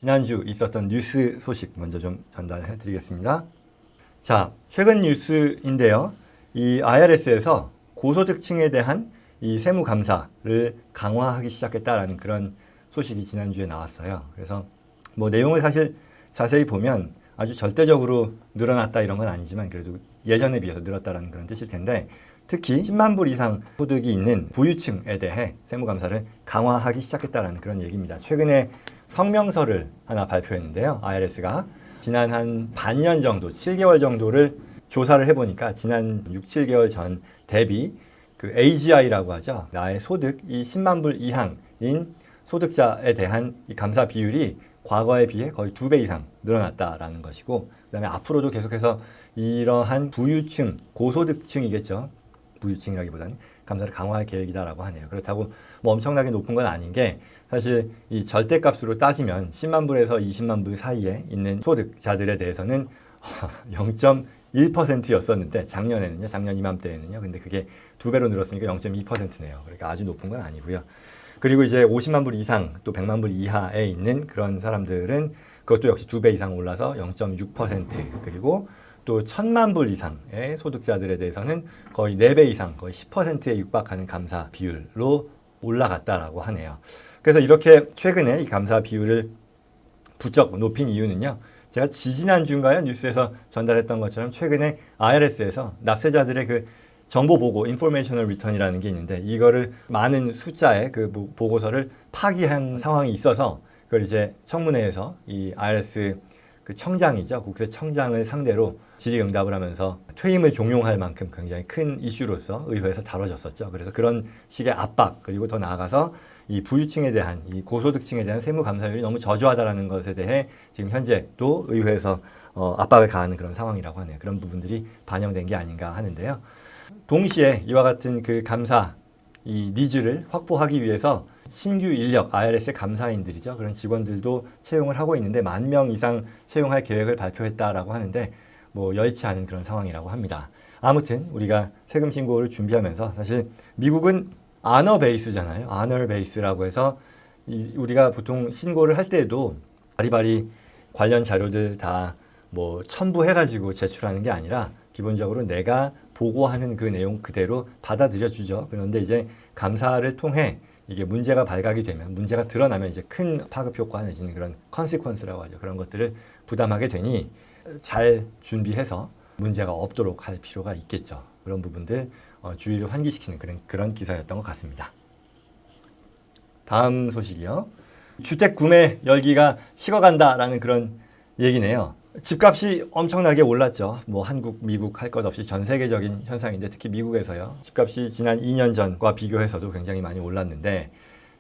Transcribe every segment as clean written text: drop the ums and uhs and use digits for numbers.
지난주 있었던 뉴스 소식 먼저 좀 전달해 드리겠습니다. 자, 최근 뉴스인데요. 이 IRS에서 고소득층에 대한 이 세무 감사를 강화하기 시작했다라는 그런 소식이 지난주에 나왔어요. 그래서 뭐 내용을 사실 자세히 보면 아주 절대적으로 늘어났다 이런 건 아니지만 그래도 예전에 비해서 늘었다라는 그런 뜻일 텐데, 특히 10만 불 이상 소득이 있는 부유층에 대해 세무 감사를 강화하기 시작했다라는 그런 얘기입니다. 최근에 성명서를 하나 발표했는데요. IRS가 지난 한 반년 정도, 7개월 정도를 조사를 해보니까 지난 6, 7개월 전 대비 그 AGI라고 하죠. 나의 소득이 10만 불 이상인 소득자에 대한 이 감사 비율이 과거에 비해 거의 2배 이상 늘어났다라는 것이고, 그다음에 앞으로도 계속해서 이러한 부유층, 고소득층이겠죠. 부유층이라기보다는 감사를 강화할 계획이다라고 하네요. 그렇다고 뭐 엄청나게 높은 건 아닌 게, 사실 이 절대값으로 따지면 10만 불에서 20만 불 사이에 있는 소득자들에 대해서는 0.1%였었는데 작년 이맘때에는요. 근데 그게 2배로 늘었으니까 0.2%네요. 그러니까 아주 높은 건 아니고요. 그리고 이제 50만 불 이상 또 100만 불 이하에 있는 그런 사람들은 그것도 역시 2배 이상 올라서 0.6%, 그리고 또 1000만 불 이상의 소득자들에 대해서는 거의 4배 이상, 거의 10%에 육박하는 감사 비율로 올라갔다라고 하네요. 그래서 이렇게 최근에 이 감사 비율을 부쩍 높인 이유는요. 제가 지지난주인가요? 뉴스에서 전달했던 것처럼 최근에 IRS에서 납세자들의 그 정보 보고, 인포메이셔널 리턴이라는 게 있는데, 이거를 많은 숫자의 그 보고서를 파기한 상황이 있어서 그걸 이제 청문회에서 이 IRS 그 청장이죠. 국세청장을 상대로 질의응답을 하면서 퇴임을 종용할 만큼 굉장히 큰 이슈로서 의회에서 다뤄졌었죠. 그래서 그런 식의 압박, 그리고 더 나아가서 이 부유층에 대한, 이 고소득층에 대한 세무 감사율이 너무 저조하다라는 것에 대해 지금 현재 또 의회에서 압박을 가하는 그런 상황이라고 하네요. 그런 부분들이 반영된 게 아닌가 하는데요. 동시에 이와 같은 그 감사, 이 니즈를 확보하기 위해서 신규 인력, IRS의 감사인들이죠. 그런 직원들도 채용을 하고 있는데 10,000명 이상 채용할 계획을 발표했다라고 하는데 뭐 여의치 않은 그런 상황이라고 합니다. 아무튼 우리가 세금 신고를 준비하면서 사실 미국은 아너 베이스잖아요. 아너 베이스라고 해서 우리가 보통 신고를 할 때에도 바리바리 관련 자료들 다 뭐 첨부해가지고 제출하는 게 아니라 기본적으로 내가 보고하는 그 내용 그대로 받아들여 주죠. 그런데 이제 감사를 통해 이게 문제가 발각이 되면, 문제가 드러나면 이제 큰 파급 효과 내지는 그런 컨시퀀스라고 하죠. 그런 것들을 부담하게 되니 잘 준비해서 문제가 없도록 할 필요가 있겠죠. 그런 부분들 주의를 환기시키는 그런 기사였던 것 같습니다. 다음 소식이요. 주택 구매 열기가 식어간다라는 그런 얘기네요. 집값이 엄청나게 올랐죠. 뭐 한국, 미국 할 것 없이 전 세계적인 현상인데, 특히 미국에서요. 집값이 지난 2년 전과 비교해서도 굉장히 많이 올랐는데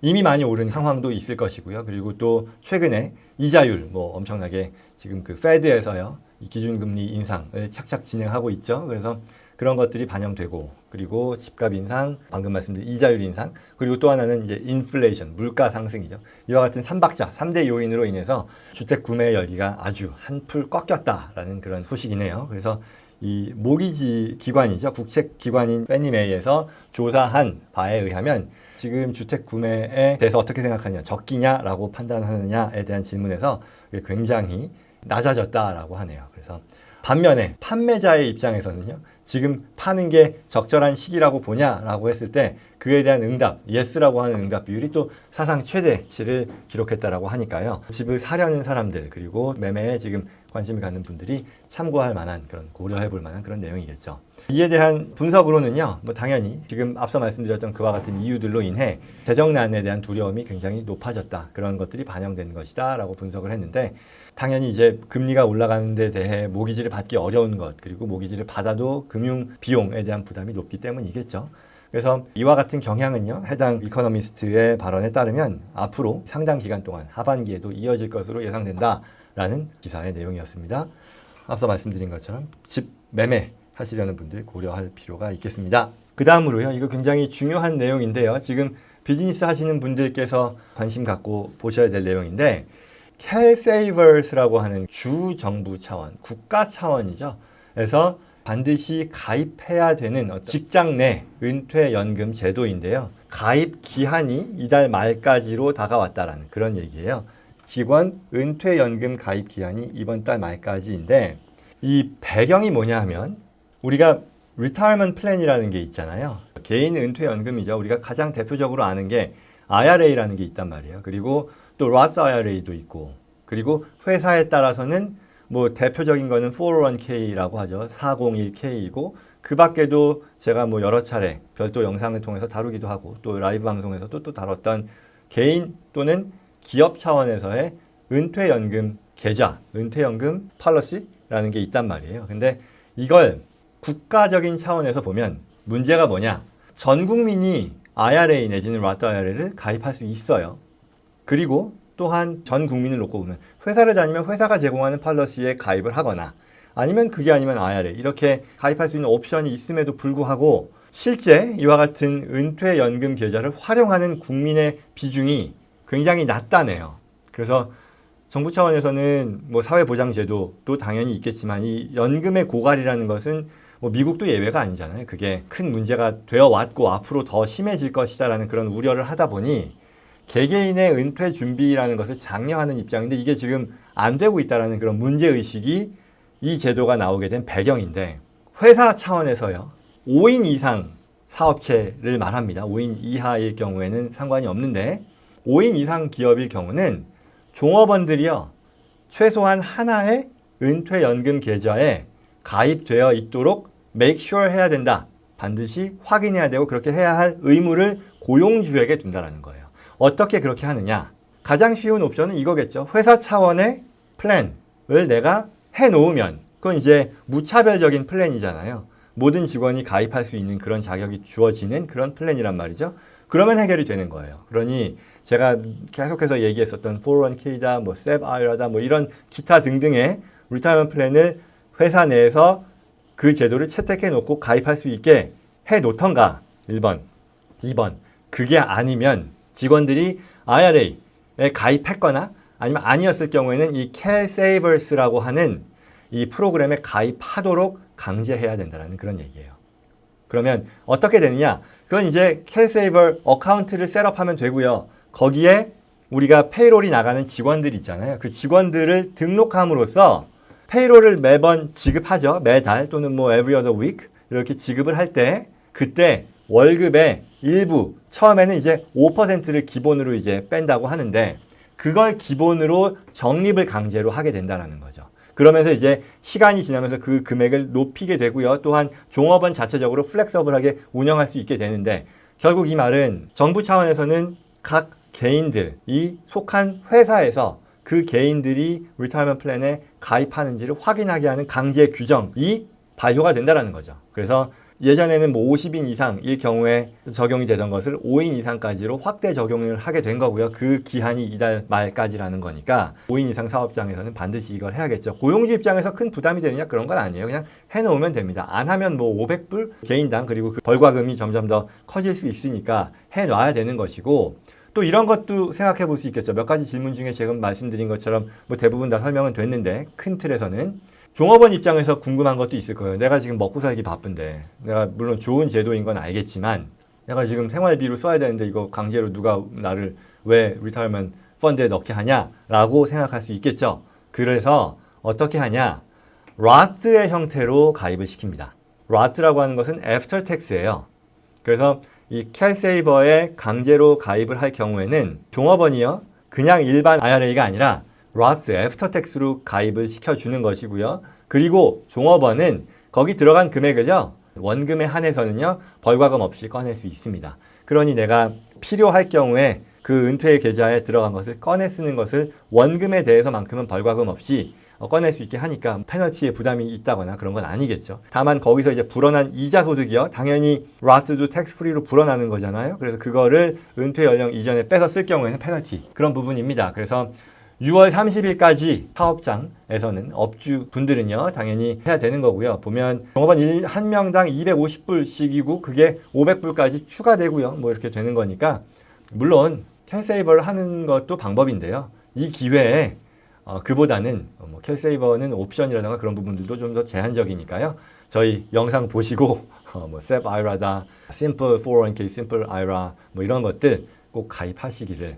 이미 많이 오른 상황도 있을 것이고요. 그리고 또 최근에 이자율 뭐 엄청나게 지금 그 페드에서요. 이 기준금리 인상을 착착 진행하고 있죠. 그래서 그런 것들이 반영되고, 그리고 집값 인상, 방금 말씀드린 이자율 인상, 그리고 또 하나는 이제 인플레이션, 물가 상승이죠. 이와 같은 3대 요인으로 인해서 주택 구매 열기가 아주 한풀 꺾였다라는 그런 소식이네요. 그래서 이 모기지 기관이죠. 국책 기관인 페니메이에서 조사한 바에 의하면 지금 주택 구매에 대해서 어떻게 생각하느냐, 적기냐라고 판단하느냐에 대한 질문에서 굉장히 낮아졌다라고 하네요. 그래서 반면에 판매자의 입장에서는요, 지금 파는 게 적절한 시기라고 보냐라고 했을 때 그에 대한 응답, 예스라고 하는 응답 비율이 또 사상 최대치를 기록했다라고 하니까요. 집을 사려는 사람들, 그리고 매매에 지금 관심을 갖는 분들이 참고할 만한, 그런 고려해 볼 만한 그런 내용이겠죠. 이에 대한 분석으로는요, 뭐 당연히 지금 앞서 말씀드렸던 그와 같은 이유들로 인해 재정난에 대한 두려움이 굉장히 높아졌다, 그런 것들이 반영된 것이다 라고 분석을 했는데, 당연히 이제 금리가 올라가는 데 대해 모기지를 받기 어려운 것, 그리고 모기지를 받아도 금융 비용에 대한 부담이 높기 때문이겠죠. 그래서 이와 같은 경향은요, 해당 이코노미스트의 발언에 따르면 앞으로 상당 기간 동안 하반기에도 이어질 것으로 예상된다라는 기사의 내용이었습니다. 앞서 말씀드린 것처럼 집 매매 하시려는 분들 고려할 필요가 있겠습니다. 그 다음으로요, 이거 굉장히 중요한 내용인데요. 지금 비즈니스 하시는 분들께서 관심 갖고 보셔야 될 내용인데, CalSavers라고 하는 주 정부 차원, 국가 차원이죠. 그래서 반드시 가입해야 되는 직장 내 은퇴연금 제도인데요. 가입 기한이 이달 말까지로 다가왔다라는 그런 얘기예요. 직원 은퇴연금 가입 기한이 이번 달 말까지인데 이 배경이 뭐냐 하면 우리가 리타이먼트 플랜이라는 게 있잖아요. 개인 은퇴연금이죠. 우리가 가장 대표적으로 아는 게 IRA라는 게 있단 말이에요. 그리고 또 Roth IRA도 있고 그리고 회사에 따라서는 뭐 대표적인 거는 401k라고 하죠. 401k이고 그 밖에도 제가 뭐 여러 차례 별도 영상을 통해서 다루기도 하고 또 라이브 방송에서 또 다뤘던 개인 또는 기업 차원에서의 은퇴연금 계좌, 은퇴연금 폴리시라는 게 있단 말이에요. 근데 이걸 국가적인 차원에서 보면 문제가 뭐냐? 전 국민이 IRA 내지는 Roth IRA를 가입할 수 있어요. 그리고 또한 전 국민을 놓고 보면 회사를 다니면 회사가 제공하는 폴리시에 가입을 하거나 아니면 그게 아니면 IRA 이렇게 가입할 수 있는 옵션이 있음에도 불구하고 실제 이와 같은 은퇴연금 계좌를 활용하는 국민의 비중이 굉장히 낮다네요. 그래서 정부 차원에서는 뭐 사회보장제도도 당연히 있겠지만 이 연금의 고갈이라는 것은 뭐 미국도 예외가 아니잖아요. 그게 큰 문제가 되어 왔고 앞으로 더 심해질 것이다라는 그런 우려를 하다 보니 개개인의 은퇴 준비라는 것을 장려하는 입장인데 이게 지금 안 되고 있다라는 그런 문제의식이 이 제도가 나오게 된 배경인데 회사 차원에서요. 5인 이상 사업체를 말합니다. 5인 이하일 경우에는 상관이 없는데 5인 이상 기업일 경우는 종업원들이요. 최소한 하나의 은퇴연금 계좌에 가입되어 있도록 make sure 해야 된다. 반드시 확인해야 되고 그렇게 해야 할 의무를 고용주에게 둔다는 거예요. 어떻게 그렇게 하느냐? 가장 쉬운 옵션은 이거겠죠. 회사 차원의 플랜을 내가 해놓으면 그건 이제 무차별적인 플랜이잖아요. 모든 직원이 가입할 수 있는 그런 자격이 주어지는 그런 플랜이란 말이죠. 그러면 해결이 되는 거예요. 그러니 제가 계속해서 얘기했었던 401k다, 뭐 SEP IRA다, 뭐 이런 기타 등등의 리타이먼트 플랜을 회사 내에서 그 제도를 채택해 놓고 가입할 수 있게 해 놓던가 1번, 2번. 그게 아니면 직원들이 IRA에 가입했거나 아니면 아니었을 경우에는 이 Care Savers라고 하는 이 프로그램에 가입하도록 강제해야 된다는 그런 얘기예요. 그러면 어떻게 되느냐? 그건 이제 Care Saver 어카운트를 셋업하면 되고요. 거기에 우리가 페이롤이 나가는 직원들 있잖아요. 그 직원들을 등록함으로써 페이롤을 매번 지급하죠. 매달 또는 뭐 every other week 이렇게 지급을 할 때 그때 월급의 일부 처음에는 이제 5%를 기본으로 이제 뺀다고 하는데 그걸 기본으로 적립을 강제로 하게 된다는 거죠. 그러면서 이제 시간이 지나면서 그 금액을 높이게 되고요. 또한 종업원 자체적으로 플렉서블하게 운영할 수 있게 되는데 결국 이 말은 정부 차원에서는 각 개인들이 속한 회사에서 그 개인들이 리타이먼트 플랜에 가입하는지를 확인하게 하는 강제 규정이 발효가 된다는 거죠. 그래서 예전에는 뭐 50인 이상일 경우에 적용이 되던 것을 5인 이상까지로 확대 적용을 하게 된 거고요. 그 기한이 이달 말까지라는 거니까 5인 이상 사업장에서는 반드시 이걸 해야겠죠. 고용주 입장에서 큰 부담이 되느냐 그런 건 아니에요. 그냥 해놓으면 됩니다. 안 하면 뭐 500불 개인당 그리고 그 벌과금이 점점 더 커질 수 있으니까 해놔야 되는 것이고 또 이런 것도 생각해 볼 수 있겠죠. 몇 가지 질문 중에 지금 말씀드린 것처럼 뭐 대부분 다 설명은 됐는데 큰 틀에서는 종업원 입장에서 궁금한 것도 있을 거예요. 내가 지금 먹고 살기 바쁜데 내가 물론 좋은 제도인 건 알겠지만 내가 지금 생활비로 써야 되는데 이거 강제로 누가 나를 왜 리타이먼트 펀드에 넣게 하냐라고 생각할 수 있겠죠. 그래서 어떻게 하냐? Roth의 형태로 가입을 시킵니다. Roth라고 하는 것은 애프터 텍스예요. 그래서 이 캐세이버에 강제로 가입을 할 경우에는 종업원이요. 그냥 일반 IRA가 아니라 Roth 애프터 텍스로 가입을 시켜주는 것이고요. 그리고 종업원은 거기 들어간 금액을요. 원금에 한해서는요. 벌과금 없이 꺼낼 수 있습니다. 그러니 내가 필요할 경우에 그 은퇴 계좌에 들어간 것을 꺼내 쓰는 것을 원금에 대해서만큼은 벌과금 없이 꺼낼 수 있게 하니까 페널티에 부담이 있다거나 그런 건 아니겠죠. 다만 거기서 이제 불어난 이자 소득이요. 당연히 Roth도 텍스 프리로 불어나는 거잖아요. 그래서 그거를 은퇴 연령 이전에 빼서 쓸 경우에는 페널티 그런 부분입니다. 그래서 6월 30일까지 사업장에서는 업주 분들은요 당연히 해야 되는 거고요. 보면 종업원 한 명당 250불씩이고 그게 500불까지 추가되고요. 뭐 이렇게 되는 거니까 물론 캐세이버를 하는 것도 방법인데요. 이 기회에 그보다는 뭐 캐세이버는 옵션이라든가 그런 부분들도 좀 더 제한적이니까요. 저희 영상 보시고 뭐 SEP IRA다, Simple 401k, Simple IRA 뭐 이런 것들 꼭 가입하시기를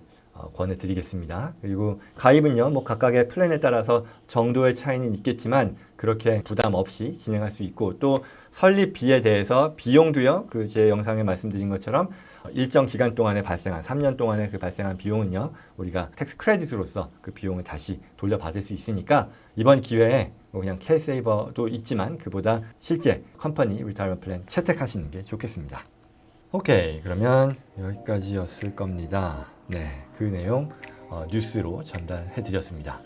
권해드리겠습니다. 그리고 가입은요, 뭐 각각의 플랜에 따라서 정도의 차이는 있겠지만 그렇게 부담 없이 진행할 수 있고, 또 설립비에 대해서 비용도요, 그 제 영상에 말씀드린 것처럼 일정 기간 동안에 발생한 3년 동안에 그 발생한 비용은요, 우리가 텍스 크레딧으로서 그 비용을 다시 돌려받을 수 있으니까 이번 기회에 뭐 그냥 K-세이버도 있지만 그보다 실제 컴퍼니 리타이어먼트 플랜 채택하시는 게 좋겠습니다. 오케이, 그러면 여기까지였을 겁니다. 네, 그 내용 뉴스로 전달해 드렸습니다.